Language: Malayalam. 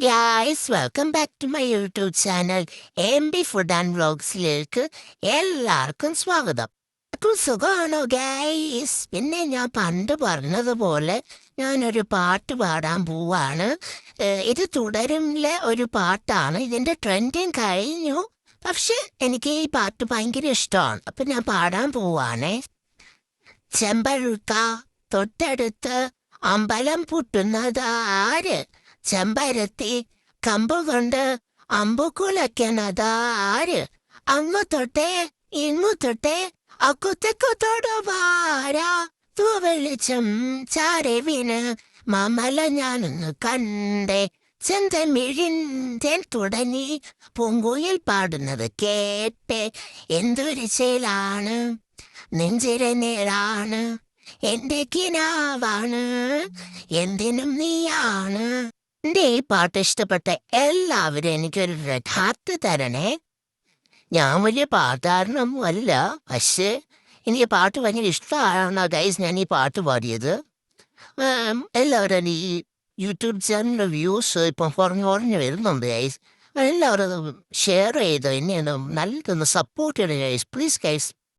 Guys welcome back to my YouTube channel MB food and വ്ളോഗ്സിലേക്ക് എല്ലാവർക്കും സ്വാഗതം. അപ്പോൾ സുഖമാണോ ഗായ്സ്? പിന്നെ ഞാൻ പണ്ട് പറഞ്ഞതുപോലെ ഞാനൊരു പാട്ട് പാടാൻ പോവാണ്. ഇത് തുടരുമിലെ ഒരു പാട്ടാണ്. ഇതിൻ്റെ ട്രെൻഡിങ് കഴിഞ്ഞു, പക്ഷെ എനിക്ക് ഈ പാട്ട് ഭയങ്കര ഇഷ്ടമാണ്. അപ്പം ഞാൻ പാടാൻ പോവാണേ. ചെമ്പഴുക്ക തൊട്ടടുത്ത് അമ്പലം പൂട്ടുന്നത് ആര്? ചെമ്പരത്തി കമ്പുകൊണ്ട് അമ്പുകുലയ്ക്കണത് ആര്? അങ്ങു തൊട്ടേ ഇങ്ങു തൊട്ടേ അക്കുത്തക്കുത്തോടുവാരാ തൂവെളിച്ചം ചാരവിന് മാമല ഞാനൊന്ന് കണ്ടേ. ചെന്തമിഴിന്തേൻ തുടങ്ങി പൂങ്കുയിൽ പാടുന്നത് കേട്ടെ. എന്തൊരു ചേലാണ്, നെഞ്ചിര നേരാണ്, എന്റെ കിനാവാണ്, എന്തിനും നീയാണ്. എന്റെ ഈ പാട്ട് ഇഷ്ടപ്പെട്ട എല്ലാവരും എനിക്കൊരു റെഡ് ഹാർട്ട് തരണേ. ഞാൻ വലിയ പാട്ടുകാരനൊന്നും അല്ല, പക്ഷേ എനിക്ക് പാട്ട് ഭയങ്കര ഇഷ്ടമാണ് ഗൈസ്. ഞാൻ ഈ പാട്ട് പാടിയത് എല്ലാവരും ഈ യൂട്യൂബ് ചാനലിൻ്റെ വ്യൂസ് ഇപ്പം കുറഞ്ഞു വരുന്നുണ്ട് ഗൈസ്. എല്ലാവരും ഷെയർ ചെയ്ത് എന്നെ നല്ലതൊന്ന് സപ്പോർട്ട് ചെയ്യണം ഗൈസ്, പ്ലീസ് ഗൈസ്.